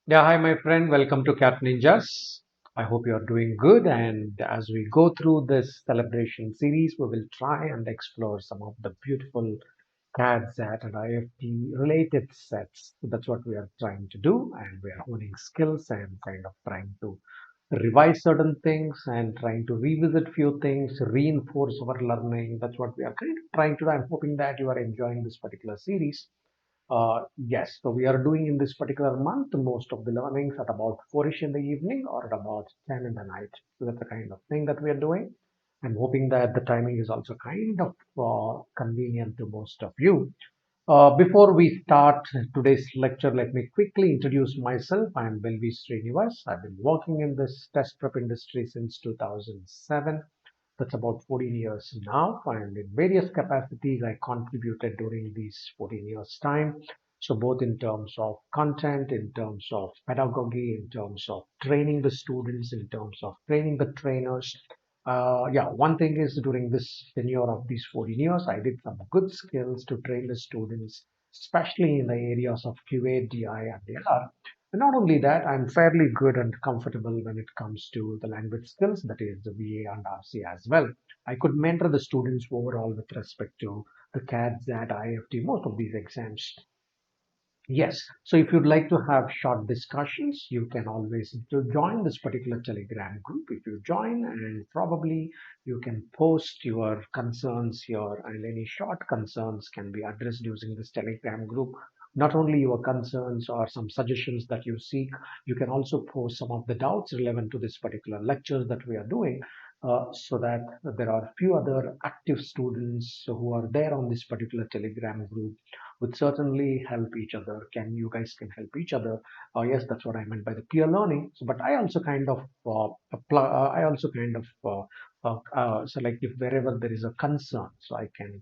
Yeah, hi, my friend. Welcome to Cat Ninjas. I hope you are doing good. And as we go through this celebration series, we will try and explore some of the beautiful CAD, SAT, and IFT related sets. So that's what we are trying to do. And we are honing skills and kind of trying to revise certain things and trying to revisit few things, reinforce our learning. That's what we are kind of trying to do. I'm hoping that you are enjoying this particular series. Yes, so we are doing in this particular month most of the learnings at about 4ish in the evening or at about 10 in the night. So that's the kind of thing that we are doing. I'm hoping that the timing is also kind of convenient to most of you. Before we start today's lecture, let me quickly introduce myself. I'm Belvi Srinivas. I've been working in this test prep industry since 2007. That's about 14 years now, and in various capacities I contributed during these 14 years' time. So, both in terms of content, in terms of pedagogy, in terms of training the students, in terms of training the trainers. Yeah, one thing is during this tenure of these 14 years, I did some good skills to train the students, especially in the areas of QA, DI, and DLR. And not only that, I'm fairly good and comfortable when it comes to the language skills, that is the VA and RC as well. I could mentor the students overall with respect to the CAD, ZAT, IFT, most of these exams. Yes, so if you'd like to have short discussions, you can always join this particular Telegram group. If you join, and probably you can post your concerns here, and any short concerns can be addressed using this Telegram group. Not only your concerns or some suggestions that you seek, you can also post some of the doubts relevant to this particular lectures that we are doing. So that there are a few other active students who are there on this particular Telegram group would certainly help each other. Can you guys can help each other? Yes, that's what I meant by the peer learning. So, but I also kind of apply. I also kind of select if wherever there is a concern, so I can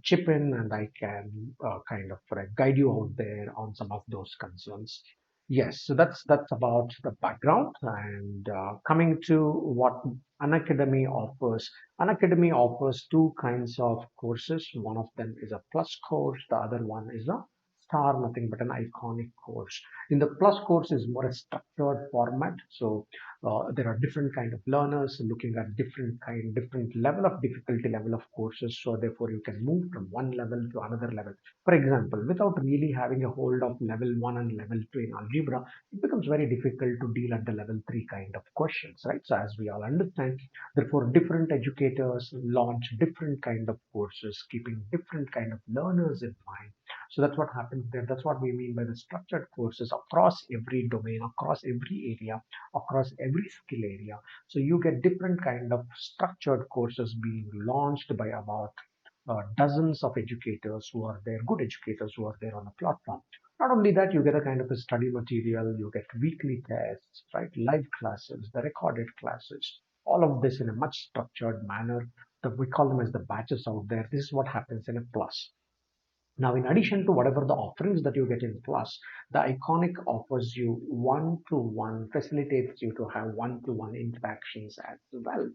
chip in and I can kind of guide you out there on some of those concerns. Yes, so that's about the background. And coming to what Unacademy offers. Unacademy offers two kinds of courses. One of them is a plus course, the other one is a star, nothing but an iconic course. In the plus course is more a structured format. So there are different kind of learners looking at different level of difficulty level of courses. So therefore you can move from one level to another level. For example, without really having a hold of level 1 and level 2 in algebra, it becomes very difficult to deal at the level 3 kind of questions, right? So as we all understand, therefore different educators launch different kind of courses, keeping different kind of learners in mind. So that's what happens there. That's what we mean by the structured courses across every domain, across every area, across every skill area. So you get different kind of structured courses being launched by about dozens of educators who are there, good educators who are there on the platform. Not only that, you get a kind of a study material, you get weekly tests, right? Live classes, the recorded classes, all of this in a much structured manner. That we call them as the batches out there. This is what happens in a plus. Now, in addition to whatever the offerings that you get in Plus, the Iconic offers you one-to-one, facilitates you to have one-to-one interactions as well.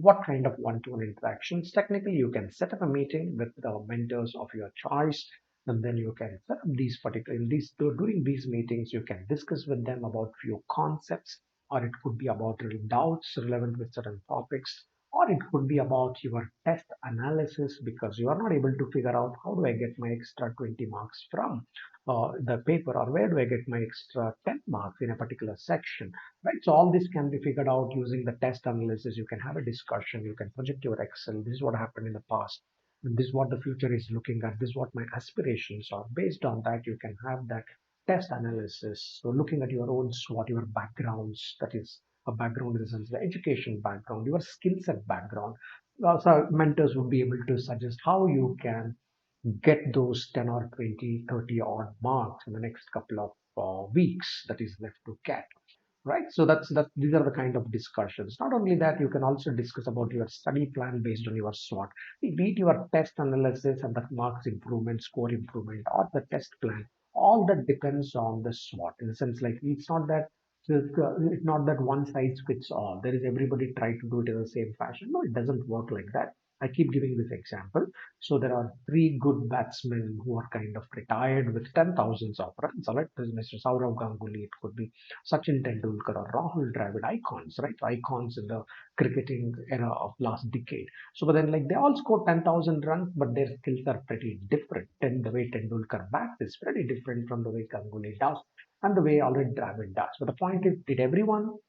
What kind of one-to-one interactions? Technically, you can set up a meeting with the mentors of your choice, and then you can set up these particular in these during these meetings. You can discuss with them about few concepts, or it could be about doubts relevant with certain topics, or it could be about your test analysis because you are not able to figure out how do I get my extra 20 marks from the paper, or where do I get my extra 10 marks in a particular section, right? So all this can be figured out using the test analysis. You can have a discussion, you can project your Excel. This is what happened in the past, and this is what the future is looking at. This is what my aspirations are. Based on that, you can have that test analysis. So looking at your own SWOT, your backgrounds, that is a background in the sense the education background, your skill set background. Also, mentors would be able to suggest how you can get those 10 or 20, 30 odd marks in the next couple of weeks that is left to get, right? So that these are the kind of discussions. Not only that, you can also discuss about your study plan based on your SWOT. Be it your test analysis and the marks improvement, score improvement, or the test plan. All that depends on the SWOT. In the sense, like it's not that one size fits all. There is everybody try to do it in the same fashion. No, it doesn't work like that. I keep giving this example. So there are three good batsmen who are kind of retired with 10,000 of runs. All right, there's Mr. Saurav Ganguly, it could be Sachin Tendulkar or Rahul Dravid, icons, right? Icons in the cricketing era of last decade. So, but then like they all score 10,000 runs, but their skills are pretty different. And the way Tendulkar bats is pretty different from the way Ganguly does and the way already Dravid does. But the point is, is everyone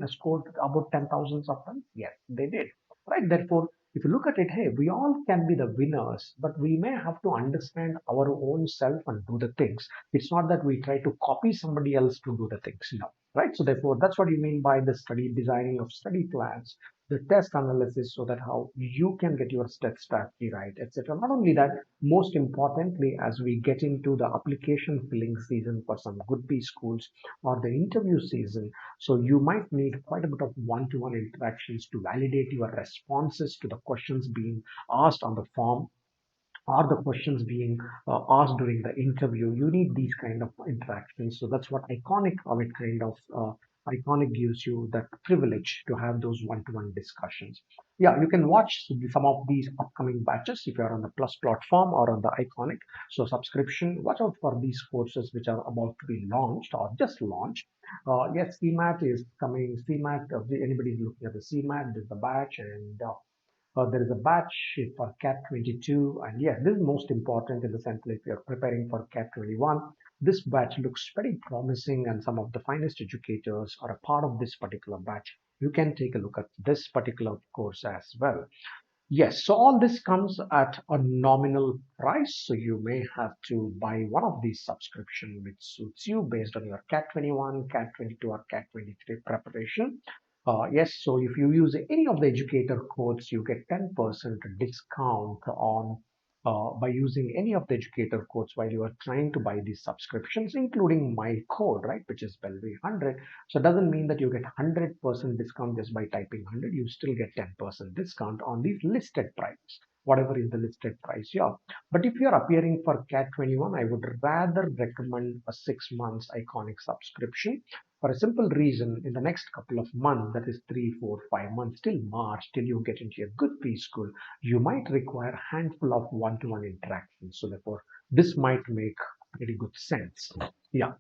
scored about 10,000 of runs? Yes, they did. Right. Therefore, if you look at it, hey, we all can be the winners, but we may have to understand our own self and do the things. It's not that we try to copy somebody else to do the things. No. Right. So therefore, that's what you mean by the study designing of study plans, the test analysis, so that how you can get your test strategy right, etc. Not only that, most importantly, as we get into the application filling season for some good B schools or the interview season, so you might need quite a bit of one-to-one interactions to validate your responses to the questions being asked on the form or the questions being asked during the interview. You need these kind of interactions. So that's what iconic of it kind of iconic gives you that privilege to have those one-to-one discussions. Yeah, you can watch some of these upcoming batches if you're on the Plus platform or on the iconic. So subscription, watch out for these courses which are about to be launched or just launched. Yes, CMAT is coming. CMAT, anybody looking at the CMAT, there's the batch, and there is a batch for CAT 22, and yes, this is most important in the sense that if you're preparing for CAT 21, this batch looks very promising, and some of the finest educators are a part of this particular batch. You can take a look at this particular course as well. Yes, so all this comes at a nominal price. So you may have to buy one of these subscription which suits you based on your CAT 21, CAT 22, or CAT 23 preparation. Yes, so if you use any of the educator codes, you get 10% discount on by using any of the educator codes while you are trying to buy these subscriptions, including my code, right, which is Belvi 100. So it doesn't mean that you get 100% discount just by typing 100. You still get 10% discount on these listed prices, whatever is the listed price here. But if you're appearing for CAT 21, I would rather recommend a 6 months iconic subscription for a simple reason. In the next couple of months, that is 3, 4, 5 months till March, till you get into a good preschool, you might require a handful of one-to-one interactions. So therefore, this might make pretty good sense. Yeah.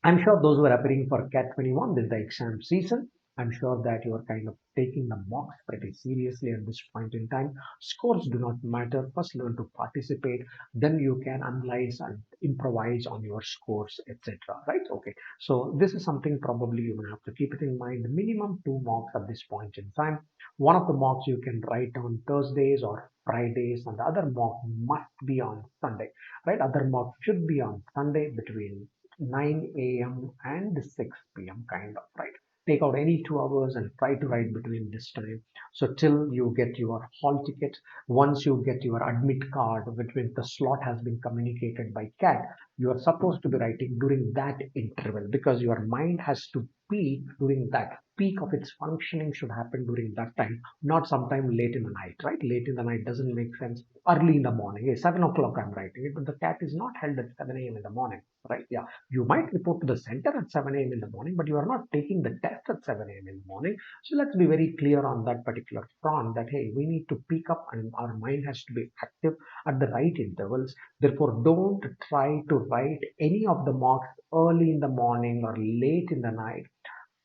I'm sure those who are appearing for CAT 21, this is the exam season. I'm sure that you are kind of taking the mocks pretty seriously at this point in time. Scores do not matter. First, learn to participate. Then you can analyze and improvise on your scores, etc. Right? Okay. So this is something probably you will have to keep it in mind. Minimum 2 mocks at this point in time. One of the mocks you can write on Thursdays or Fridays, and the other mock must be on Sunday. Right? Other mock should be on Sunday between 9 a.m. and 6 p.m. kind of, right? Take out any 2 hours and try to write between this time. So till you get your hall ticket, once you get your admit card, which the slot has been communicated by CAT, you are supposed to be writing during that interval because your mind has to peak during that. Peak of its functioning should happen during that time, not sometime late in the night, right? Late in the night doesn't make sense. Early in the morning, 7 o'clock I'm writing it, but the CAT is not held at 7 a.m. in the morning, right? Yeah, you might report to the center at 7 a.m. in the morning, but you are not taking the test at 7 a.m. in the morning. So let's be very clear on that particular front that, hey, we need to pick up and our mind has to be active at the right intervals. Therefore, don't try to write any of the marks early in the morning or late in the night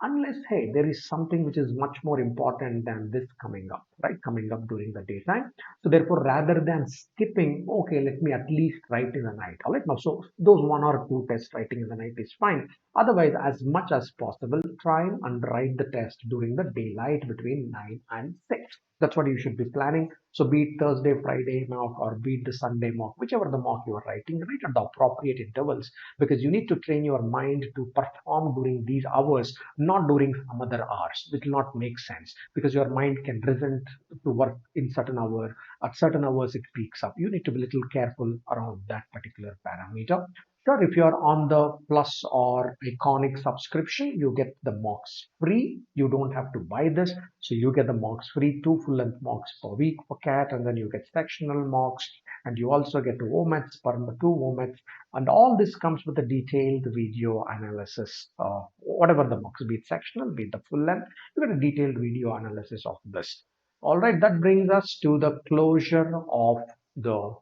unless, hey, there is something which is much more important than this coming up, right, coming up during the daytime. So therefore, rather than skipping, okay, let me at least write in the night. All right, now so those 1 or 2 tests writing in the night is fine. Otherwise, as much as possible, try and write the test during the daylight between 9 and 6. That's what you should be planning. So be it Thursday, Friday mock, or be it the Sunday mock, whichever the mock you are writing, write at the appropriate intervals, because you need to train your mind to perform during these hours, not during some other hours, which will not make sense because your mind can resent to work in certain hour. At certain hours, it peaks up. You need to be a little careful around that particular parameter. Sure, if you're on the Plus or Iconic subscription, you get the mocks free. You don't have to buy this. So you get the mocks free, 2 full-length mocks per week for CAT, and then you get sectional mocks, and you also get 2 WOMATs, and all this comes with a detailed video analysis. Whatever the mocks, be it sectional, be it the full length, you get a detailed video analysis of this. All right, that brings us to the closure of the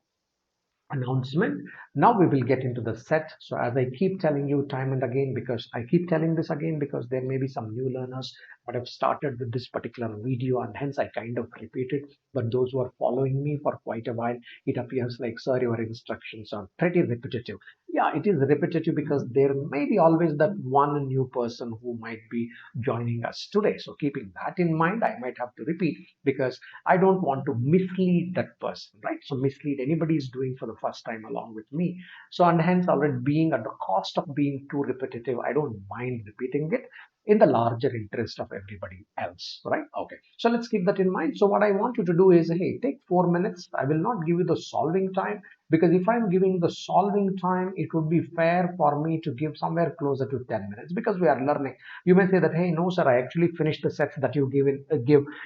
announcement. Now we will get into the set. So as I keep telling you time and again, because I keep telling this again because there may be some new learners but have started with this particular video, and hence I kind of repeat it. But those who are following me for quite a while, it appears like, sir, your instructions are pretty repetitive. Yeah, it is repetitive because there may be always that one new person who might be joining us today. So keeping that in mind, I might have to repeat because I don't want to mislead that person, right? So mislead anybody is doing for the first time along with me. So and hence already being at the cost of being too repetitive, I don't mind repeating it in the larger interest of everybody else, right? Okay. So let's keep that in mind. So what I want you to do is, hey, take 4 minutes. I will not give you the solving time because if I'm giving the solving time, it would be fair for me to give somewhere closer to 10 minutes because we are learning. You may say that, hey, no, sir, I actually finished the sets that you give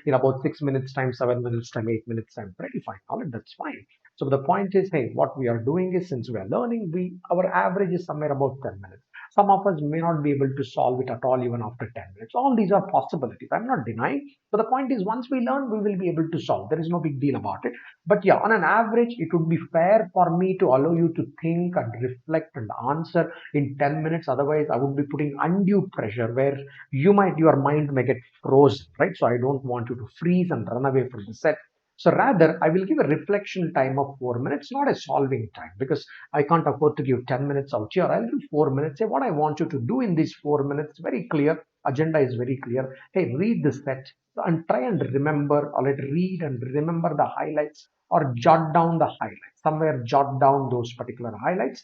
in about 6 minutes time, 7 minutes time, 8 minutes time. Pretty fine. All right, that's fine. So the point is, hey, what we are doing is since we are learning, we our average is somewhere about 10 minutes. Some of us may not be able to solve it at all even after 10 minutes. All these are possibilities. I'm not denying. But the point is, once we learn, we will be able to solve. There is no big deal about it. But yeah, on an average, it would be fair for me to allow you to think and reflect and answer in 10 minutes. Otherwise, I would be putting undue pressure where your mind may get frozen, right? So I don't want you to freeze and run away from the set. So rather, I will give a reflection time of 4 minutes, not a solving time, because I can't afford to give 10 minutes out here. I'll give 4 minutes. Say what I want you to do in these 4 minutes. Very clear. Agenda is very clear. Hey, read the set and try and remember, or let read and remember the highlights, or jot down the highlights. Somewhere jot down those particular highlights.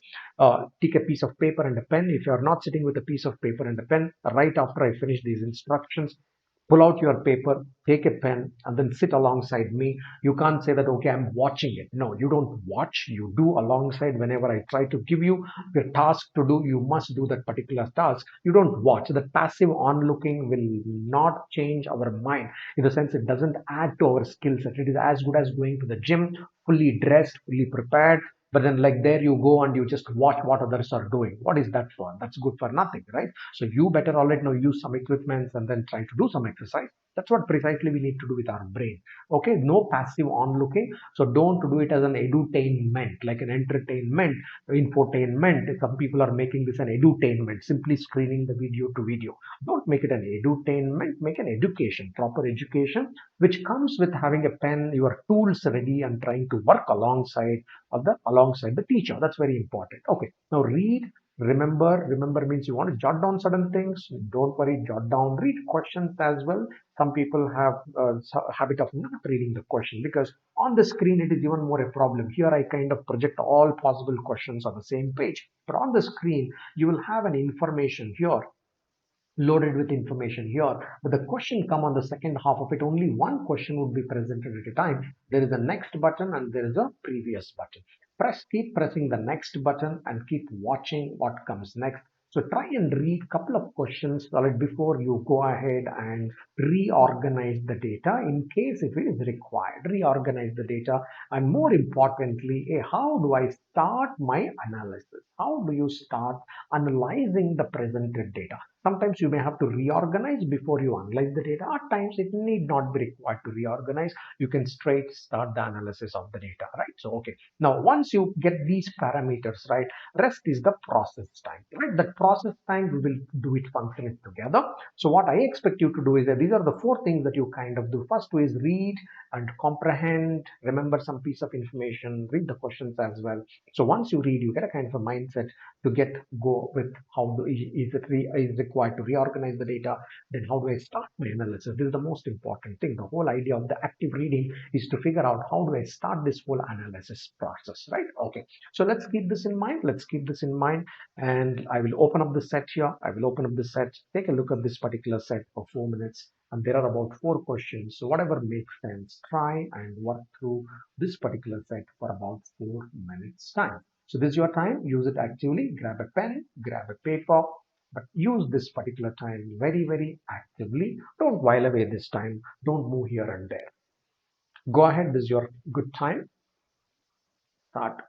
Take a piece of paper and a pen. If you are not sitting with a piece of paper and a pen, right after I finish these instructions, pull out your paper, take a pen, and then sit alongside me. You can't say that, okay, I'm watching it. No, you don't watch, you do alongside. Whenever I try to give you a task to do, you must do that particular task. You don't watch. The passive onlooking will not change our mind. In the sense, it doesn't add to our skill set. It is as good as going to the gym, fully dressed, fully prepared, but then like there you go and you just watch what others are doing. What is that for? That's good for nothing, right? So you better already know, use some equipments and then try to do some exercise. That's what precisely we need to do with our brain. Okay, no passive onlooking. So don't do it as an edutainment, like an entertainment, infotainment. Some people are making this an edutainment, simply screening the video to video. Don't make it an edutainment, make an education, proper education, which comes with having a pen, your tools ready, and trying to work alongside the teacher. That's very important. Okay, now read. Remember means you want to jot down certain things. Don't worry, jot down. Read questions as well. Some people have a habit of not reading the question because on the screen it is even more a problem. Here I kind of project all possible questions on the same page, but on the screen you will have an information here, loaded with information here, but the question come on the second half of it. Only one question would be presented at a time. There is a next button and there is a previous button. Keep pressing the next button and keep watching what comes next. So try and read couple of questions before you go ahead and reorganize the data in case if it is required. Reorganize the data, and more importantly, how do I start my analysis? How do you start analyzing the presented data? Sometimes you may have to reorganize before you analyze the data. At times, it need not be required to reorganize. You can straight start the analysis of the data, right? So, okay. Now, once you get these parameters, right, rest is the process time, right? That process time, we will do it functioning together. So, what I expect you to do is that these are the four things that you kind of do. First is read and comprehend, remember some piece of information, read the questions as well. So, once you read, you get a kind of a mindset to go with how is required to reorganize the data. Then how do I start my analysis? This is the most important thing. The whole idea of the active reading is to figure out how do I start this whole analysis process, right? Okay, so let's keep this in mind. And I will open up the set here. I will open up the set. Take a look at this particular set for 4 minutes, and there are about 4 questions. So whatever makes sense, try and work through this particular set for about 4 minutes time. So this is your time. Use it actively. Grab a pen, grab a paper, but use this particular time very, very actively. Don't while away this time. Don't move here and there. Go ahead. This is your good time. Start.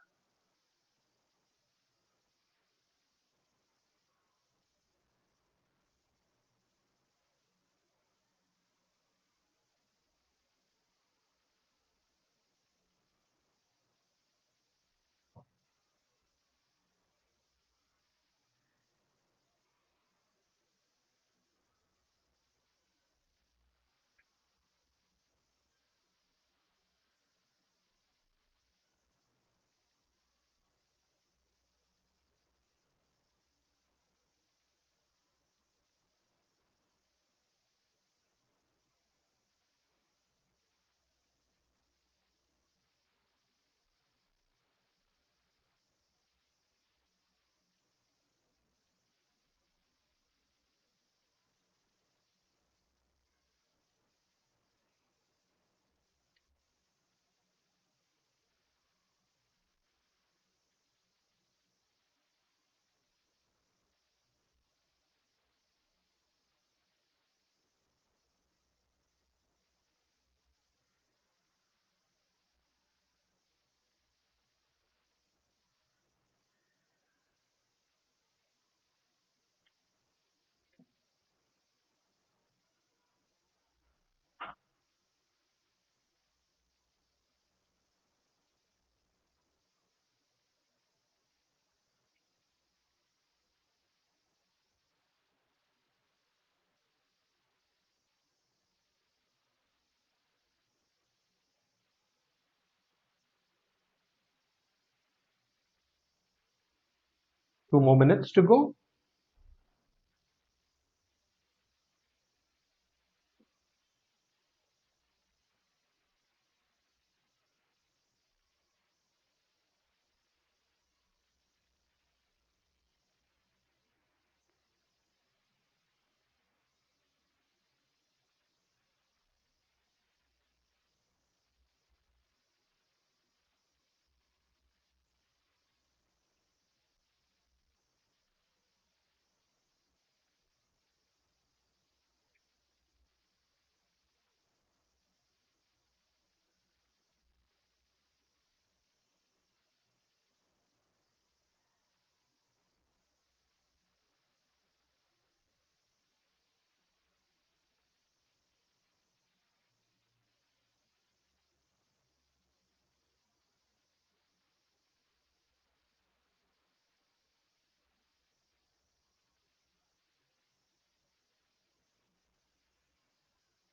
2 more minutes to go.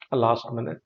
A last minute.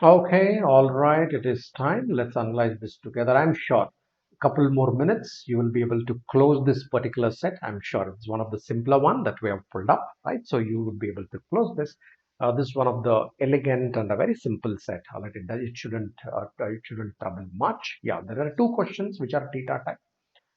Okay, all right, it is time. Let's analyze this together. I'm sure a couple more minutes you will be able to close this particular set. I'm sure it's one of the simpler one that we have pulled up, right? So you would be able to close this. This is one of the elegant and a very simple set. All right, it shouldn't trouble much. Yeah, there are two questions which are theta type,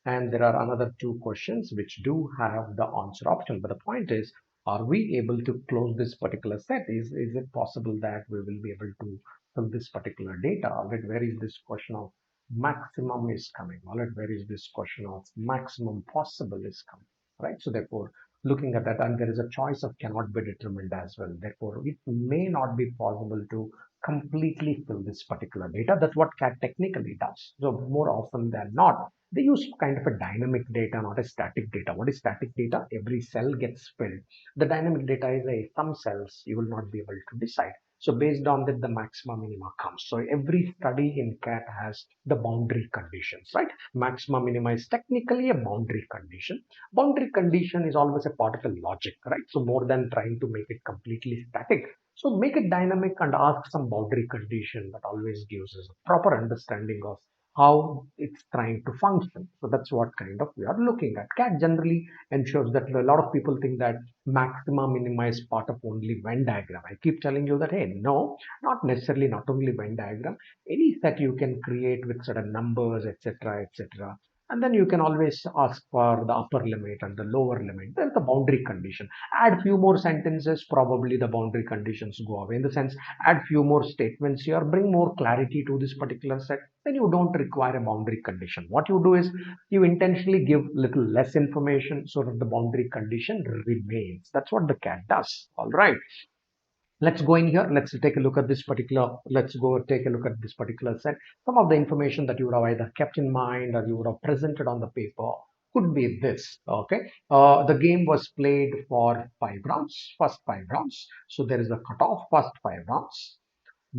and there are another two questions which do have the answer option. But the point is, are we able to close this particular set? Is it possible that we will be able to fill this particular data? All right, where is this question of maximum is coming? All right, where is this question of maximum possible is coming? Right. So therefore, looking at that, and there is a choice of cannot be determined as well. Therefore, it may not be possible to completely fill this particular data. That's what CAT technically does. So more often than not, they use kind of a dynamic data, not a static data. What is static data? Every cell gets filled. The dynamic data is a some cells you will not be able to decide. So based on that, the maximum minima comes. So every study in CAT has the boundary conditions, right? Maxima minima is technically a boundary condition. Boundary condition is always a part of a logic, right? So more than trying to make it completely static, so make it dynamic and ask some boundary condition that always gives us a proper understanding of how it's trying to function. So that's what kind of we are looking at. CAT generally ensures that a lot of people think that maxima minima is part of only Venn diagram. I keep telling you that, hey, no, not necessarily not only Venn diagram, any set you can create with certain numbers, etc., etc. And then you can always ask for the upper limit and the lower limit. There's the boundary condition. Add few more sentences, probably the boundary conditions go away. In the sense, add few more statements here, bring more clarity to this particular set, then you don't require a boundary condition. What you do is you intentionally give little less information so that the boundary condition remains. That's what the CAT does. All right. Let's go in here. Let's take a look at this particular. Let's go take a look at this particular set. Some of the information that you would have either kept in mind or you would have presented on the paper could be this. Okay. The game was played for 5 rounds, first 5 rounds. So there is a cutoff first 5 rounds.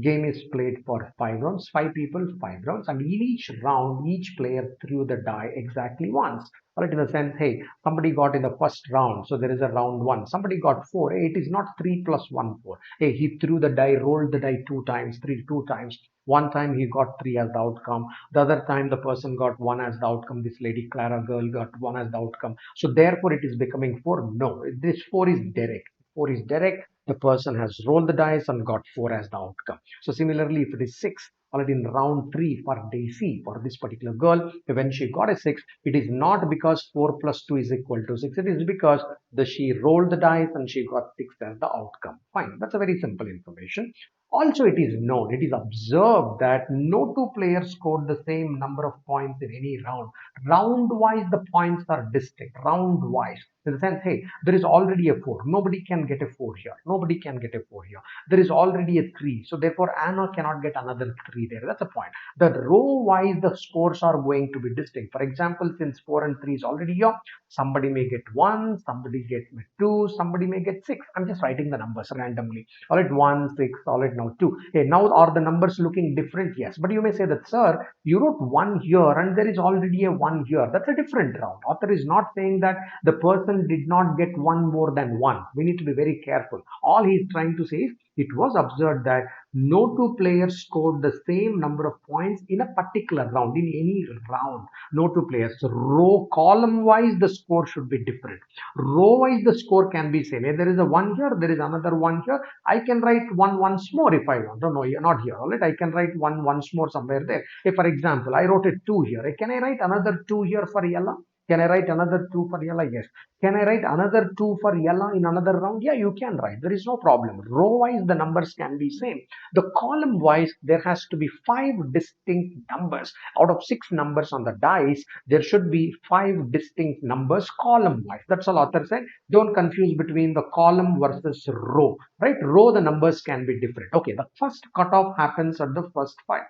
Game is played for 5 rounds, 5 people, 5 rounds, and in each round, each player threw the die exactly once. Right, in the sense, hey, somebody got in the first round, so there is a round one. Somebody got four. Hey, it is not 3 plus 1 4. Hey, he threw the die, rolled the die 2 times, three 2 times. One time he got three as the outcome. The other time the person got one as the outcome. This lady Clara girl got one as the outcome. So therefore it is becoming four. No, this four is direct. Four is direct. The person has rolled the dice and got four as the outcome. So similarly, if it is six, Already in round 3 for Daisy, for this particular girl, when she got a 6, it is not because 4 plus 2 is equal to 6. It is because she rolled the dice and she got 6 as the outcome. Fine. That's a very simple information. Also, it is known, it is observed that no two players scored the same number of points in any round. Round wise, the points are distinct. Round wise, in the sense, hey, there is already a 4. Nobody can get a 4 here. Nobody can get a 4 here. There is already a 3. So therefore, Anna cannot get another 3 there. That's the point. The row wise, the scores are going to be distinct. For example, since 4 and 3 is already here, somebody may get 1, somebody get 2, somebody may get 6. I'm just writing the numbers randomly. All right, 1, 6, all right, now 2. Hey, now are the numbers looking different? Yes. But you may say that, sir, you wrote 1 here and there is already a 1 here. That's a different round. Author is not saying that the person did not get 1 more than 1. We need to be very careful. All he is trying to say is it was observed that no two players scored the same number of points in a particular round, in any round. No two players. So row column wise, the score should be different. Row wise, the score can be same. If there is a 1 here, there is another 1 here. I can write 1 once more if I want. No, you're not here. All right, I can write 1 once more somewhere there. If, for example, I wrote a 2 here, can I write another 2 here for yellow? Can I write another 2 for yellow? Yes. Can I write another 2 for yellow in another round? Yeah, you can write. There is no problem. Row wise, the numbers can be same. The column wise, there has to be 5 distinct numbers. Out of 6 numbers on the dice, there should be 5 distinct numbers column wise. That's all author said. Don't confuse between the column versus row. Right? Row, the numbers can be different. Okay, the first cutoff happens at the first 5.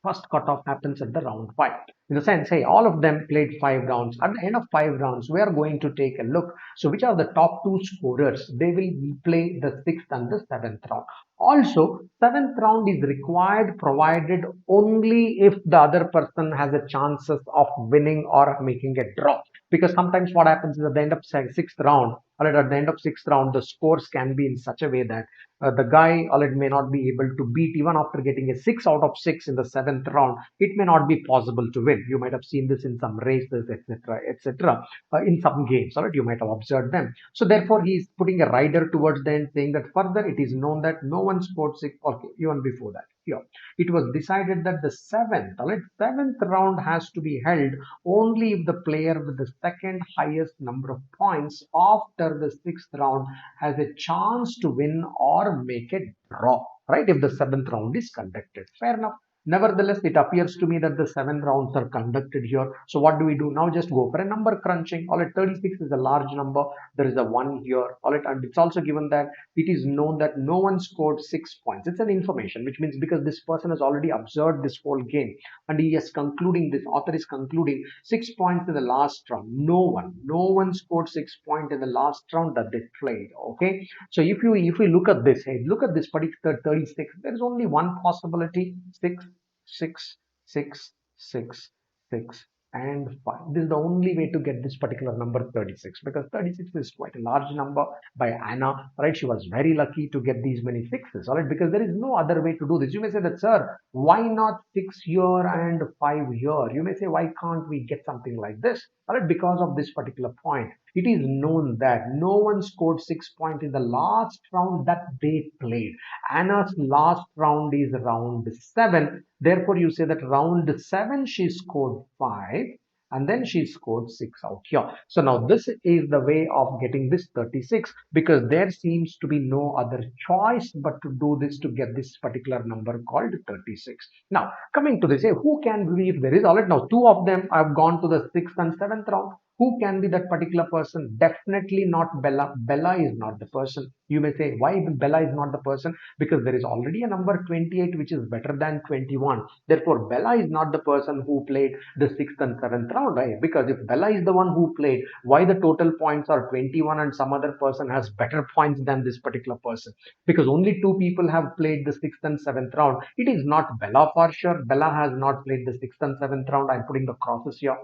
First cutoff happens at the round 5. In the sense, hey, all of them played 5 rounds. At the end of 5 rounds, we are going to take a look. So which are the top 2 scorers? They will play the 6th and the 7th round. Also, 7th round is required provided only if the other person has a chances of winning or making a draw. Because sometimes what happens is at the end of 6th round, or at the end of 6th round, the scores can be in such a way that the guy may not be able to beat even after getting a 6 out of 6 in the 7th round. It may not be possible to win. You might have seen this in some races, etc., etc. In some games, all right, you might have observed them. So therefore, he is putting a rider towards the end, saying that further it is known that no one scored 6. Okay, even before that, here it was decided that the 7th round has to be held only if the player with the second highest number of points after the 6th round has a chance to win or make a draw, right? If the 7th round is conducted. Fair enough. Nevertheless, it appears to me that the 7 rounds are conducted here. So what do we do now? Just go for a number crunching. All right, 36 is a large number. There is a 1 here. All right, and it's also given that it is known that no one scored 6 points. It's an information, which means because this person has already observed this whole game and he is concluding, this author is concluding 6 points in the last round. No one scored 6 points in the last round that they played. Okay, so if we look at this, hey, look at this particular 36. There is only one possibility: 6, 6, 6, 6, 6, and 5. This is the only way to get this particular number 36, because 36 is quite a large number by Anna, right? She was very lucky to get these many sixes, all right, because there is no other way to do this. You may say that, sir, why not 6 here and 5 here? You may say, why can't we get something like this? All right, because of this particular point. It is known that no one scored 6 points in the last round that they played. Anna's last round is round 7. Therefore, you say that round 7 she scored 5 and then she scored 6 out here. So now this is the way of getting this 36, because there seems to be no other choice but to do this to get this particular number called 36. Now, coming to this, who can believe there is? All right, now 2 of them have gone to the 6th and 7th round. Who can be that particular person? Definitely not Bella. Bella is not the person. You may say, why Bella is not the person? Because there is already a number 28 which is better than 21. Therefore, Bella is not the person who played the 6th and 7th round. Right? Because if Bella is the one who played, why the total points are 21 and some other person has better points than this particular person? Because only 2 people have played the 6th and 7th round. It is not Bella for sure. Bella has not played the 6th and 7th round. I'm putting the crosses here.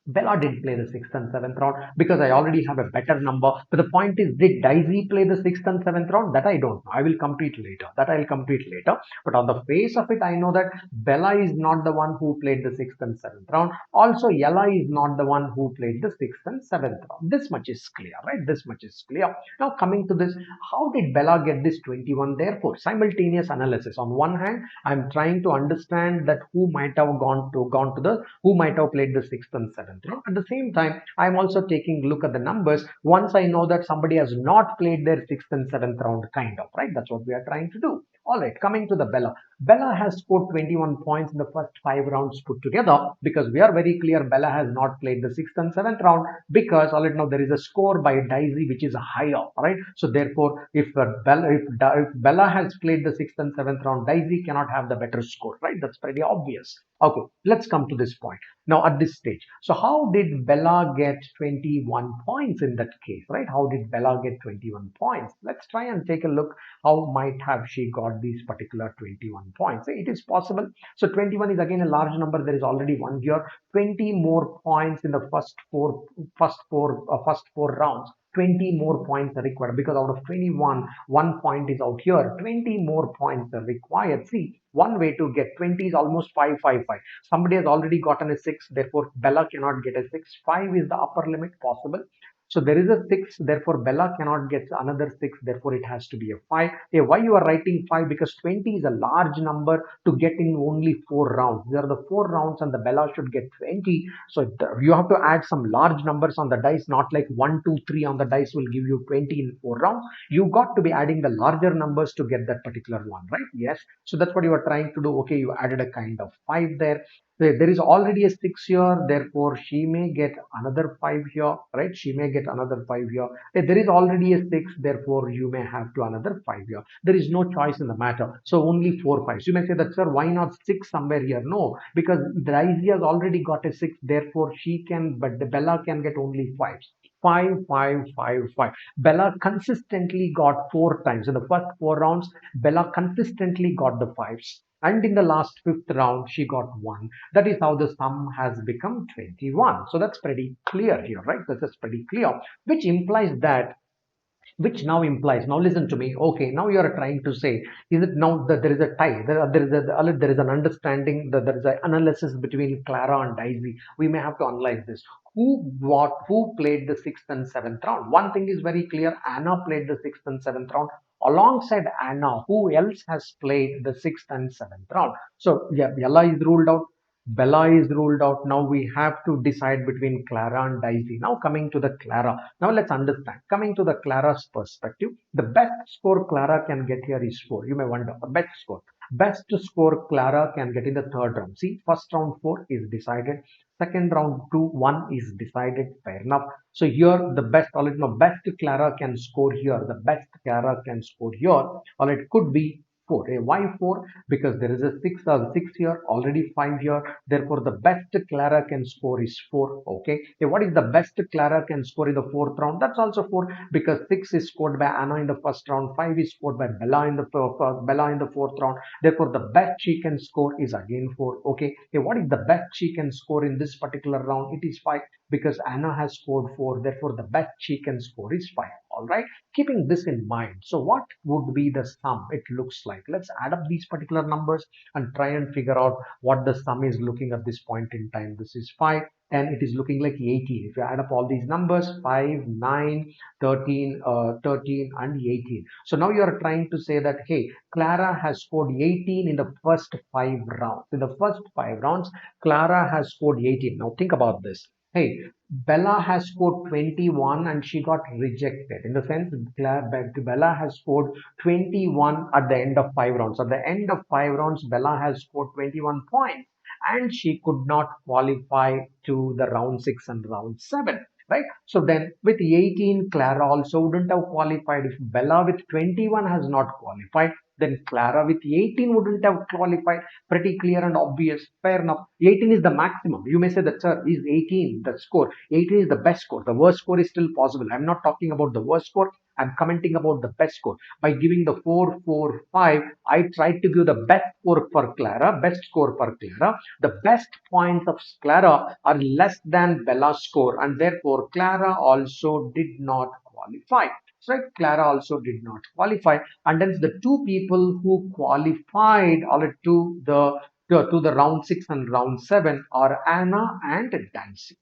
Bella didn't play the sixth and seventh round because I already have a better number. But the point is, did Daisy play the sixth and seventh round? That I don't know. I will complete later. That I'll complete later. But on the face of it, I know that Bella is not the one who played the sixth and seventh round. Also, Ella is not the one who played the sixth and seventh round. This much is clear, right? This much is clear. Now, coming to this, how did Bella get this 21? Therefore, simultaneous analysis. On one hand, I'm trying to understand that who might have gone to the who might have played the sixth and seventh round. At the same time, I'm also taking a look at the numbers. Once I know that somebody has not played their sixth and seventh round, kind of, right? That's what we are trying to do. All right, coming to the Bella. Bella has scored 21 points in the first 5 rounds put together, because we are very clear Bella has not played the sixth and seventh round, because already now there is a score by Daisy which is higher, right? So therefore, if Bella has played the sixth and seventh round, Daisy cannot have the better score, right? That's pretty obvious. Okay, let's come to this point now at this stage. So how did Bella get 21 points in that case, right? How did Bella get 21 points? Let's try and take a look. How might have she got these particular 21 points? It is possible. So 21 is again a large number. There is already one here. 20 more points in the first four rounds. 20 more points are required, because out of 21, 1 point is out here. 20 more points are required. See, one way to get 20 is almost 5, 5, 5. Somebody has already gotten a 6, therefore Bella cannot get a 6. 5 is the upper limit possible. So there is a 6, therefore Bella cannot get another 6, therefore it has to be a 5. Hey, why you are writing 5? Because 20 is a large number to get in only 4 rounds. There are the 4 rounds and the Bella should get 20. So you have to add some large numbers on the dice, not like 1, 2, 3 on the dice will give you 20 in 4 rounds. You got to be adding the larger numbers to get that particular one, right? Yes. So that's what you are trying to do. Okay, you added a kind of 5 there. There is already a 6 here, therefore she may get another 5 here, right? She may get another 5 here. There is already a 6, therefore you may have to another 5 here. There is no choice in the matter. So only 4 5s. You may say that, sir, why not 6 somewhere here? No, because Daisy has already got a 6, therefore she can, but the Bella can get only 5s. 5, 5, 5, 5. Bella consistently got 4 times. In the first 4 rounds, Bella consistently got the 5s. And in the last 5th round, she got 1. That is how the sum has become 21. So that's pretty clear here, right? This is pretty clear, which implies that, now listen to me. Okay, now you are trying to say, is it now that there is a tie, there is an understanding, that there is an analysis between Clara and Daisy. We may have to analyze this. Who played the 6th and 7th round? One thing is very clear: Anna played the 6th and 7th round. Alongside Anna, who else has played the 6th and 7th round? So yeah, Ella is ruled out, Bella is ruled out. Now we have to decide between Clara and Daisy. Now coming to the Clara. Now let's understand. Coming to the Clara's perspective, the best score Clara can get here is 4. You may wonder, the best score. Best score Clara can get in the third round. See, first round 4 is decided. Second round 2, 1 is decided. Fair enough. So here the best, best Clara can score here. The best Clara can score here. Or it could be 4. Why 4? Because there is a 6 here, already 5 here. Therefore, the best Clara can score is 4. Okay. What is the best Clara can score in the 4th round? That's also 4, because 6 is scored by Anna in the 1st round, 5 is scored by Bella in the 4th round. Therefore, the best she can score is again 4. Okay. What is the best she can score in this particular round? It is 5, because Anna has scored 4. Therefore, the best she can score is 5. All right. Keeping this in mind, so what would be the sum it looks like? Let's add up these particular numbers and try and figure out what the sum is looking at this point in time. This is 5 and it is looking like 18. If you add up all these numbers, 5, 9, 13, 13 and 18. So now you are trying to say that, hey, Clara has scored 18 in the first 5 rounds. In the first 5 rounds, Clara has scored 18. Now think about this. Hey, Bella has scored 21 and she got rejected. In the sense, Bella has scored 21 at the end of 5 rounds. At the end of 5 rounds, Bella has scored 21 points and she could not qualify to the round 6 and round 7. Right? So then with 18, Clara also wouldn't have qualified. If Bella with 21 has not qualified, then Clara with 18 wouldn't have qualified. Pretty clear and obvious. Fair enough. 18 is the maximum. You may say that, sir, is 18 the score? 18 is the best score. The worst score is still possible. I'm not talking about the worst score. I'm commenting about the best score. By giving the 4, 4, 5, I tried to give the best score for Clara, best score for Clara. The best points of Clara are less than Bella's score, and therefore Clara also did not qualify. So Clara also did not qualify, and hence the two people who qualified to the round 6 and round 7 are Anna and Daisy.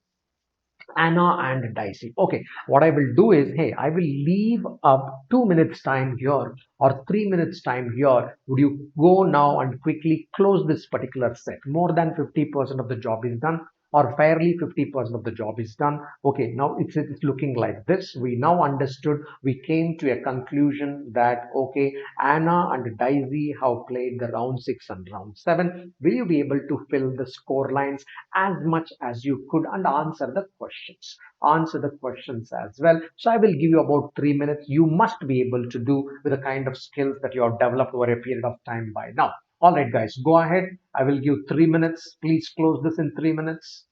Anna and Dicey. Okay, what I will do is, hey, I will leave up 2 minutes time here or 3 minutes time here. Would you go now and quickly close this particular set? More than 50% of the job is done, or fairly 50% of the job is done. Okay, now it's looking like this. We now understood, we came to a conclusion that, okay, Anna and Daisy have played the round 6 and round 7. Will you be able to fill the score lines as much as you could and answer the questions as well? So I will give you about 3 minutes. You must be able to do with the kind of skills that you have developed over a period of time by now. All right, guys, go ahead. I will give 3 minutes. Please close this in 3 minutes.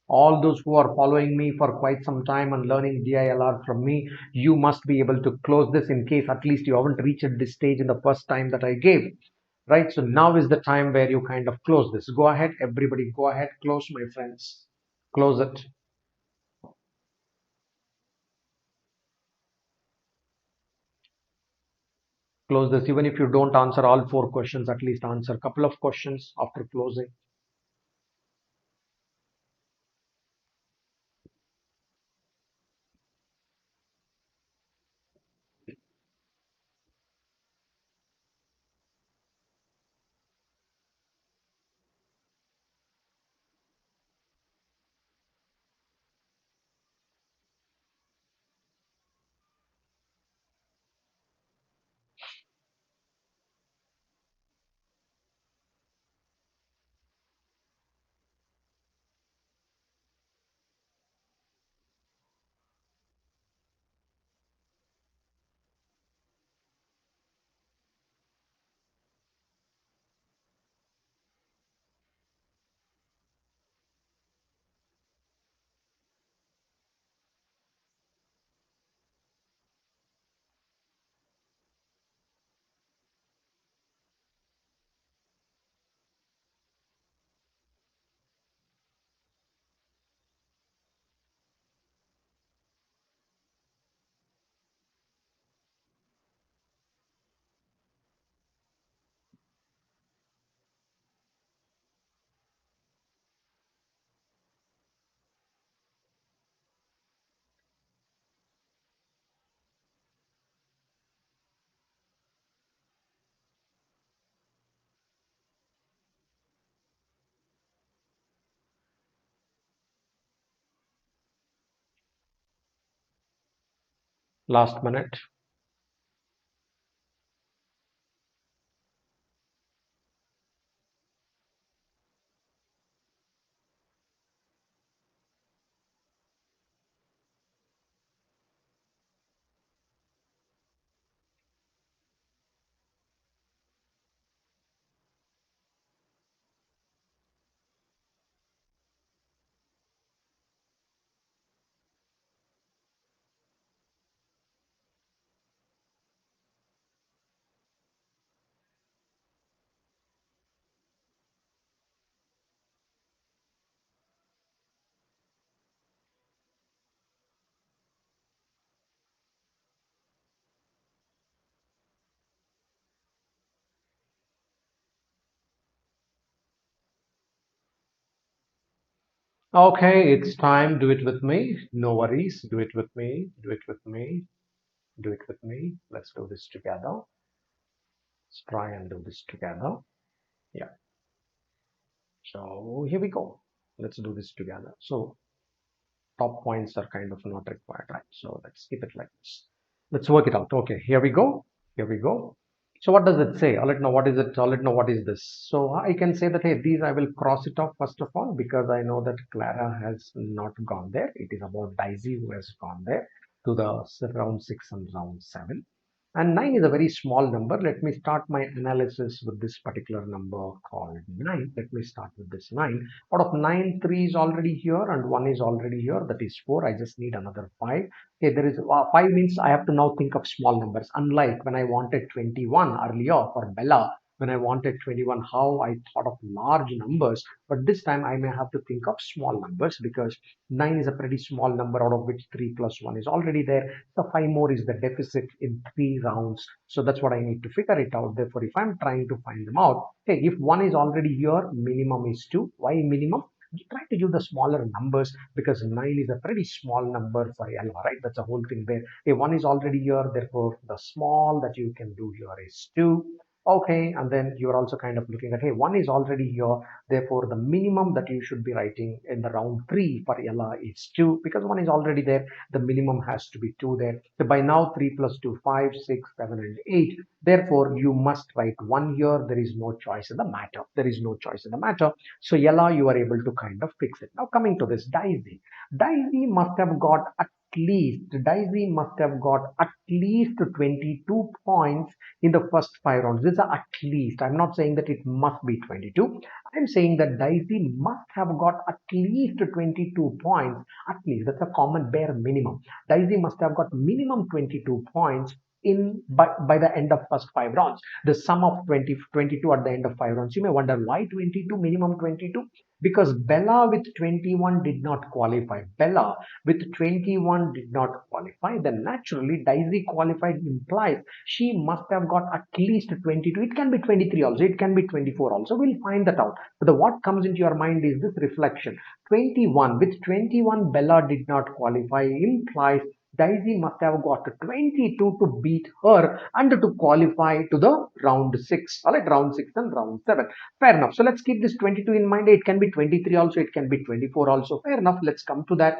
All those who are following me for quite some time and learning DILR from me, you must be able to close this in case at least you haven't reached this stage in the first time that I gave. Right, so now is the time where you kind of close this. Go ahead, everybody, go ahead, close, my friends. Close it. Close this. Even if you don't answer all 4 questions, at least answer a couple of questions after closing. Last minute. Okay, it's time. Do it with me. No worries. Do it with me. Do it with me. Do it with me. Let's do this together. Let's try and do this together. Yeah. So here we go. Let's do this together. So top points are kind of not required, right? So let's keep it like this. Let's work it out. Okay, here we go. Here we go. So what does it say? I'll let know what is it. I'll let know what is this. So I can say that, hey, these I will cross it off first of all because I know that Clara has not gone there. It is about Daisy who has gone there to the round 6 and round 7. And 9 is a very small number. Let me start my analysis with this particular number called 9. Let me start with this 9. Out of 9, 3 is already here and 1 is already here. That is 4. I just need another 5. Okay, there is 5 means I have to now think of small numbers. Unlike when I wanted 21 earlier for Bella, when I wanted 21, how I thought of large numbers. But this time I may have to think of small numbers because 9 is a pretty small number out of which 3 plus 1 is already there. So 5 more is the deficit in 3 rounds. So that's what I need to figure it out. Therefore, if I'm trying to find them out, okay, if 1 is already here, minimum is 2. Why minimum? You try to use the smaller numbers because 9 is a pretty small number for LR, right? That's the whole thing there. Okay, 1 is already here. Therefore, the small that you can do here is 2. Okay, and then you're also kind of looking at, hey, 1 is already here. Therefore, the minimum that you should be writing in the round 3 for LR is 2 because 1 is already there. The minimum has to be 2 there. So by now 3 plus 2, 5, 6, 7 and 8. Therefore, you must write 1 here. There is no choice in the matter. There is no choice in the matter. So LR, you are able to kind of fix it. Now coming to this Daisy. Daisy must have got Daisy must have got at least 22 points in the first 5 rounds. This is at least. I'm not saying that it must be 22. I'm saying that Daisy must have got at least 22 points. At least. That's a common bare minimum. Daisy must have got minimum 22 points in by the end of first 5 rounds. The sum of 22 at the end of 5 rounds. You may wonder why 22, minimum 22? Because Bella with 21 did not qualify. Bella with 21 did not qualify. Then naturally Daisy qualified implies she must have got at least 22. It can be 23 also. It can be 24 also. We'll find that out. But what comes into your mind is this reflection. 21. With 21 Bella did not qualify implies Daisy must have got 22 to beat her and to qualify to the round 6. All right, round 6 and round 7. Fair enough. So let's keep this 22 in mind. It can be 23 also. It can be 24 also. Fair enough. Let's come to that.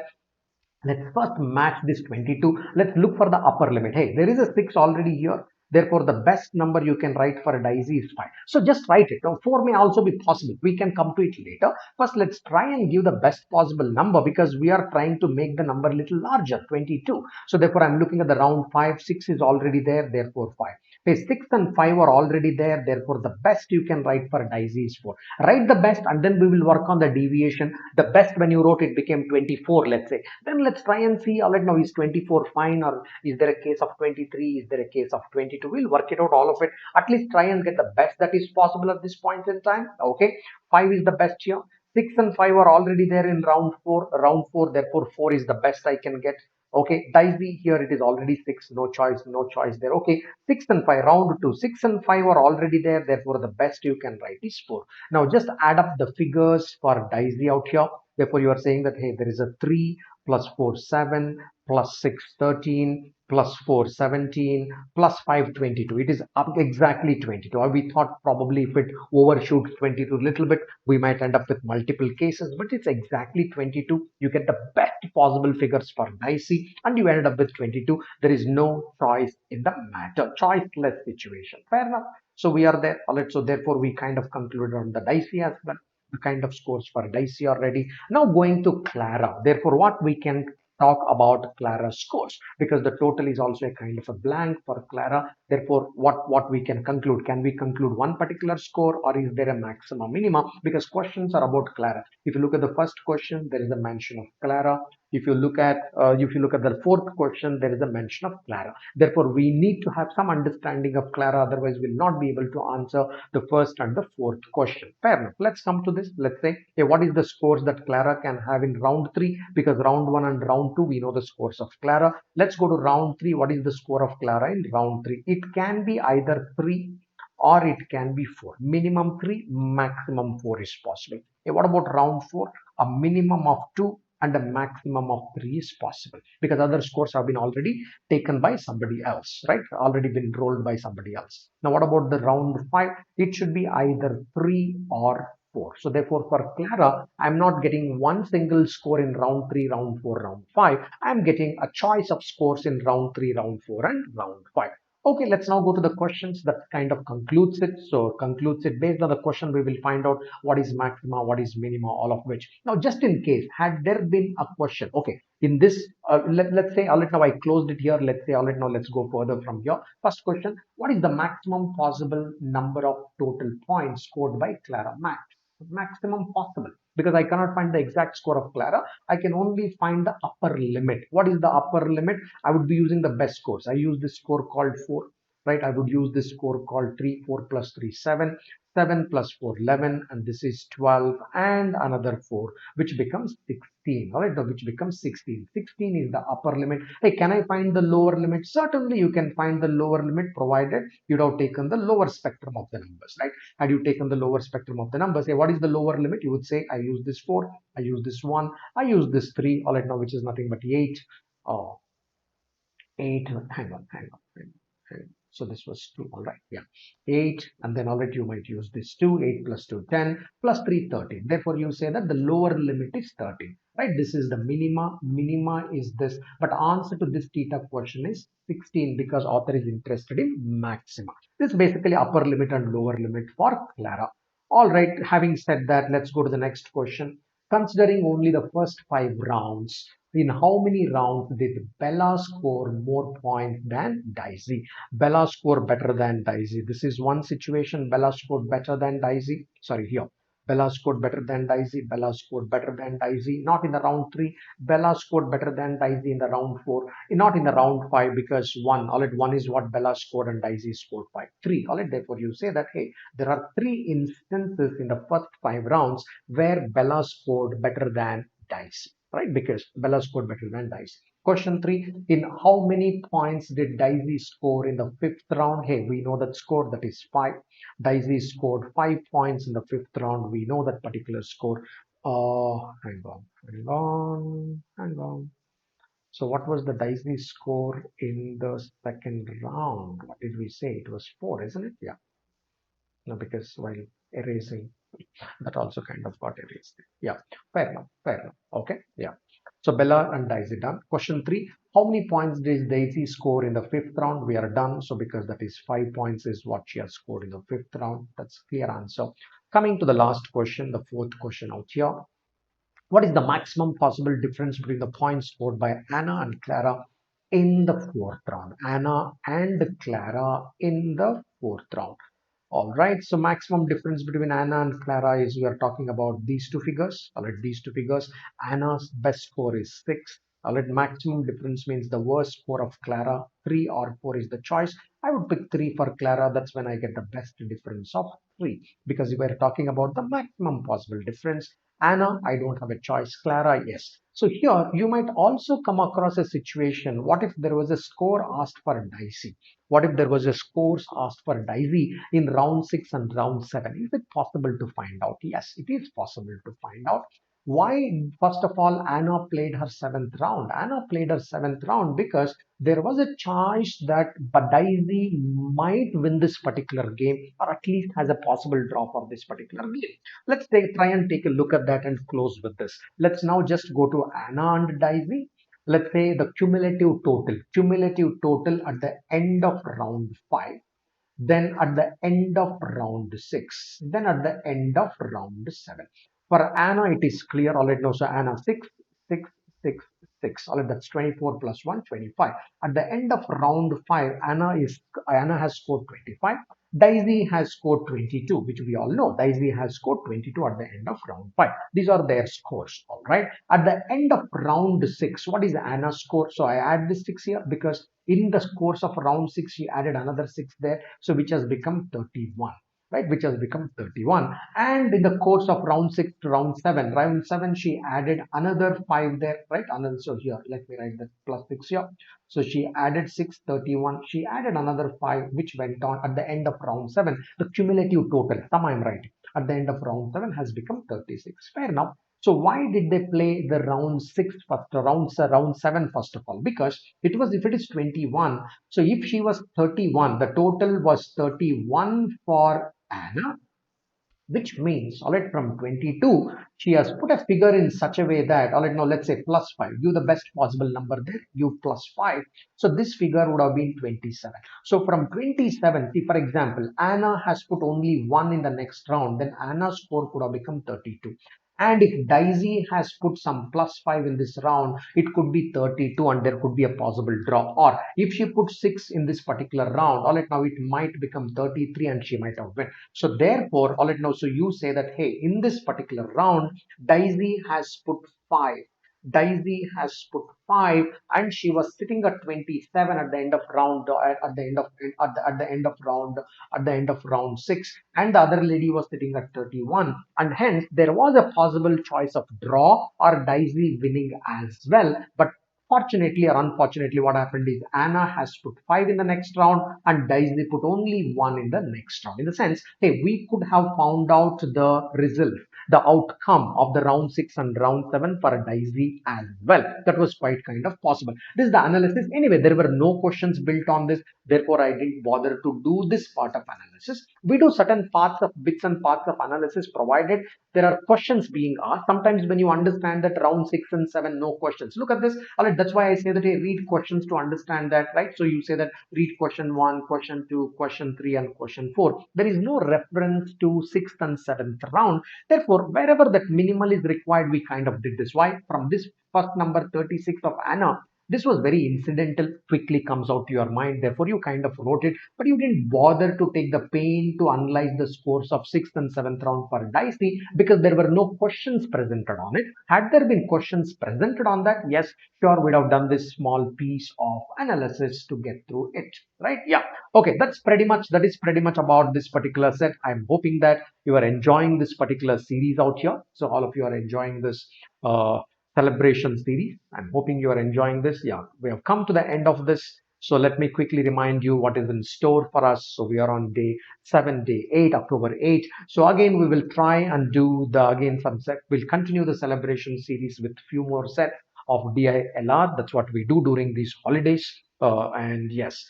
Let's first match this 22. Let's look for the upper limit. Hey, there is a 6 already here. Therefore, the best number you can write for a Daisy is 5. So just write it. Now, 4 may also be possible. We can come to it later. First, let's try and give the best possible number because we are trying to make the number a little larger, 22. So therefore, I'm looking at the round 5. 6 is already there. Therefore, 5. Okay, 6 and 5 are already there. Therefore, the best you can write for a Daisy is 4. Write the best and then we will work on the deviation. The best when you wrote it became 24, let's say. Then let's try and see, all right, now is 24 fine or is there a case of 23? Is there a case of 22? We'll work it out, all of it. At least try and get the best that is possible at this point in time. Okay, 5 is the best here. 6 and 5 are already there in round 4. Round 4, therefore 4 is the best I can get. Okay, Daisy here it is already 6, no choice, no choice there. Okay, 6 and 5, round 2, 6 and 5 are already there, therefore the best you can write is 4. Now just add up the figures for Daisy out here. Therefore you are saying that, hey, there is a 3 plus 4 7 plus 6 13 plus 4 17 plus 5 22. It is up exactly 22. We thought probably if it overshoots 22 a little bit we might end up with multiple cases, but it's exactly 22. You get the best possible figures for Daisy and you ended up with 22. There is no choice in the matter, choiceless situation. Fair enough. So we are there. All right, so therefore we kind of concluded on the Daisy as well. The kind of scores for Daisy already. Now going to Clara. Therefore, what we can talk about Clara's scores because the total is also a kind of a blank for Clara. Therefore, what we can conclude? Can we conclude one particular score or is there a maximum minimum? Because questions are about Clara. If you look at the first question, there is a mention of Clara. If you look at the fourth question, there is a mention of Clara. Therefore, we need to have some understanding of Clara. Otherwise, we'll not be able to answer the first and the fourth question. Fair enough. Let's come to this. Let's say, okay, what is the scores that Clara can have in round 3? Because round 1 and round 2, we know the scores of Clara. Let's go to round 3. What is the score of Clara in round 3? It can be either 3 or it can be 4. Minimum 3, maximum 4 is possible. Okay, what about round 4? A minimum of 2 and a maximum of 3 is possible because other scores have been already taken by somebody else, right? Already been rolled by somebody else. Now, what about the round 5? It should be either 3 or 4. So therefore, for Clara, I'm not getting one single score in round 3, round 4, round 5. I'm getting a choice of scores in round 3, round 4, and round 5. Okay, let's now go to the questions that kind of concludes it. So concludes it based on the question, we will find out what is maxima, what is minima, all of which. Now, just in case, had there been a question, okay, in this, let's say, all right, now I closed it here. Let's say, all right, now let's go further from here. First question, what is the maximum possible number of total points scored by Clara? Maximum possible. Because I cannot find the exact score of Clara, I can only find the upper limit. What is the upper limit? I would be using the best scores. I use this score called 4, right? I would use this score called 3, 4 plus 3, 7, 7 plus 4, 11, and this is 12, and another 4, which becomes 16, all right? Which becomes 16. 16 is the upper limit. Hey, can I find the lower limit? Certainly, you can find the lower limit provided you'd have taken the lower spectrum of the numbers, right? Had you taken the lower spectrum of the numbers, say, what is the lower limit? You would say, I use this 4, I use this 1, I use this 3, all right, now, which is nothing but 8. Oh, 8, hang on. So this was 2, all right, yeah, 8, and then already you might use this 2, 8 plus 2, 10, plus 3, 13. Therefore, you say that the lower limit is 13, right? This is the minima is this, but answer to this theta question is 16 because author is interested in maxima. This is basically upper limit and lower limit for Clara. All right, having said that, let's go to the next question. Considering only the first 5 rounds, in how many rounds did Bella score more points than Daisy? Bella scored better than Daisy. This is one situation. Bella scored better than Daisy. Sorry, here. Bella scored better than Daisy. Bella scored better than Daisy. Not in the round 3. Bella scored better than Daisy in the round 4. Not in the round 5 because 1. All right, 1 is what Bella scored and Daisy scored 5. 3. All right, therefore you say that, hey, there are 3 instances in the first 5 rounds where Bella scored better than Daisy, right? Because Bella scored better than Daisy. Question 3, in how many points did Daisy score in the 5th round? Hey, we know that score, that is 5. Daisy scored 5 points in the 5th round. We know that particular score. Hang on. So what was the Daisy score in the 2nd round? What did we say? It was 4, isn't it? Yeah. No, because while erasing, that also kind of got erased. Yeah, fair enough. Fair enough. Okay. Yeah. So Bella and Daisy done. Question 3. How many points did Daisy score in the 5th round? We are done. So because that is 5 points is what she has scored in the 5th round. That's clear answer. Coming to the last question, the 4th question out here. What is the maximum possible difference between the points scored by Anna and Clara in the 4th round? Anna and Clara in the 4th round. All right, so maximum difference between Anna and Clara is we are talking about these two figures. All right, these two figures. Anna's best score is 6. All right, maximum difference means the worst score of Clara, 3 or 4 is the choice. I would pick 3 for Clara. That's when I get the best difference of 3 because we are talking about the maximum possible difference. Anna, I don't have a choice. Clara, yes. So here you might also come across a situation. What if there was a score asked for Daisy? What if there was a scores asked for Daisy in round 6 and round 7? Is it possible to find out? Yes, it is possible to find out. Why? First of all, Anna played her 7th round. Anna played her 7th round because there was a chance that Daisy might win this particular game or at least has a possible draw for this particular game. Let's try and take a look at that and close with this. Let's now just go to Anna and Daisy. Let's say the cumulative total at the end of round 5, then at the end of round 6, then at the end of round 7. For Anna, it is clear. All right, now, so Anna 6, 6, 6, 6. All right, that's 24 plus 1, 25. At the end of round 5, Anna has scored 25. Daisy has scored 22, which we all know. Daisy has scored 22 at the end of round 5. These are their scores. All right. At the end of round 6, what is Anna's score? So I add this 6 here because in the course of round 6, she added another 6 there. So which has become 31. Right, which has become 31. And in the course of round 6 to round 7, she added another 5 there, right? Another, so here, let me write that plus 6 here. So she added 6, 31. She added another 5, which went on at the end of round 7. The cumulative total, sum I'm writing, at the end of round 7 has become 36. Fair enough. So why did they play the round 6 first, round 7 first of all? Because it was, if it is 21, so if she was 31, the total was 31 for Anna which means, all right, from 22, she has put a figure in such a way that, all right, now let's say plus 5, give the best possible number there, give plus 5. So this figure would have been 27. So from 27, see, for example, Anna has put only 1 in the next round, then Anna's score could have become 32. And if Daisy has put some plus 5 in this round, it could be 32 and there could be a possible draw. Or if she put 6 in this particular round, all right, now it might become 33 and she might have win. So therefore, all right, now, so you say that, hey, in this particular round, Daisy has put 5. Daisy has put 5 and she was sitting at 27 at the end of round at the end of at the end of round at the end of round 6, and the other lady was sitting at 31, and hence there was a possible choice of draw or Daisy winning as well. But fortunately or unfortunately, what happened is Anna has put 5 in the next round and Daisy put only 1 in the next round. In the sense, hey, we could have found out the result, the outcome of the round 6 and round 7 for Daisy as well. That was quite kind of possible. This is the analysis. Anyway, there were no questions built on this. Therefore, I didn't bother to do this part of analysis. We do certain parts of bits and parts of analysis provided there are questions being asked. Sometimes when you understand that round 6 and 7, no questions. Look at this. All right, that's why I say that hey, read questions to understand that, right? So you say that read question 1, question 2, question 3, and question 4. There is no reference to 6th and 7th round. Therefore, wherever that minimal is required, we kind of did this. Why? From this first number 36 of Anna, this was very incidental, quickly comes out to your mind. Therefore, you kind of wrote it, but you didn't bother to take the pain to analyze the scores of 6th and 7th round for Dicey because there were no questions presented on it. Had there been questions presented on that, yes, sure, we'd have done this small piece of analysis to get through it, right? Yeah. Okay, that is pretty much about this particular set. I'm hoping that you are enjoying this particular series out here. So all of you are enjoying this celebration series. I'm hoping you are enjoying this. Yeah, we have come to the end of this. So let me quickly remind you what is in store for us. So we are on day 7, day 8, October 8. So again, we will try and do we'll continue the celebration series with few more sets of DILR. That's what we do during these holidays. And yes,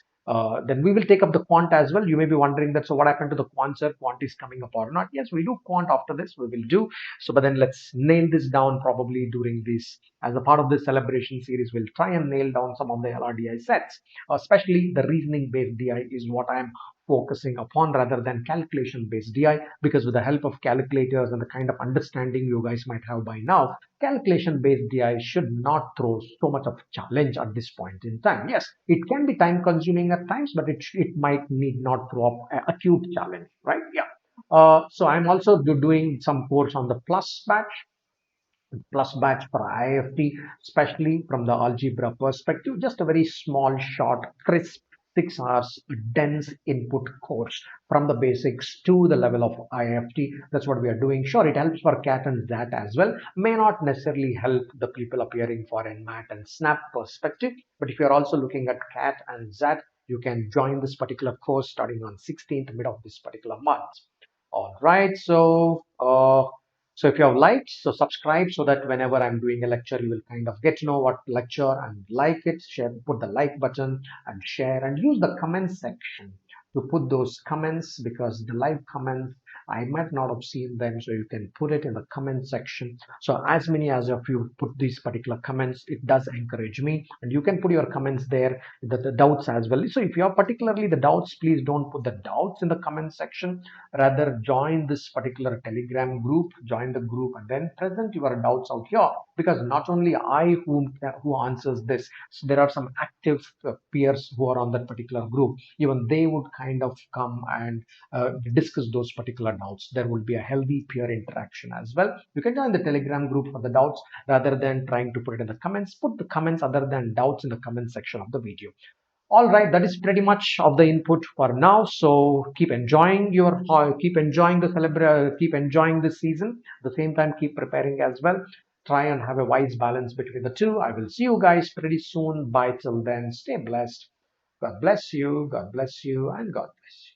then we will take up the quant as well. You may be wondering that, so what happened to the quant, sir? Quant is coming up or not? Yes, we do quant after this. We will do. So, but then let's nail this down probably during this, as a part of this celebration series, we'll try and nail down some of the LRDI sets, especially the reasoning based DI is what I'm focusing upon rather than calculation based DI, because with the help of calculators and the kind of understanding you guys might have by now, calculation based DI should not throw so much of challenge at this point in time. Yes, it can be time consuming at times, but it might need not throw up an acute challenge, right? Yeah. So I'm also doing some course on the plus batch for IIFT, especially from the algebra perspective. Just a very small, short, crisp 6 hours dense input course from the basics to the level of IIFT. That's what we are doing. Sure, it helps for CAT and ZAT as well. May not necessarily help the people appearing for NMAT and SNAP perspective. But if you're also looking at CAT and ZAT, you can join this particular course starting on 16th mid of this particular month. All right. So if you have liked, so subscribe so that whenever I'm doing a lecture, you will kind of get to know what lecture and like it, share, put the like button and share and use the comment section to put those comments, because the live comments, I might not have seen them. So you can put it in the comment section. So as many as of you put these particular comments, it does encourage me, and you can put your comments there, the doubts as well. So if you have particularly the doubts, please don't put the doubts in the comment section. Rather join this particular Telegram group, join the group and then present your doubts out here, because not only I who answers this, so there are some active peers who are on that particular group. Even they would kind of come and discuss those particular doubts. There will be a healthy peer interaction as well. You can join the Telegram group for the doubts rather than trying to put it in the comments. Put the comments other than doubts in the comment section of the video. All right, that is pretty much of the input for now. So keep enjoying keep enjoying the season. At the same time, keep preparing as well. Try and have a wise balance between the two. I will see you guys pretty soon. Bye till then. Stay blessed. God bless you, and God bless you.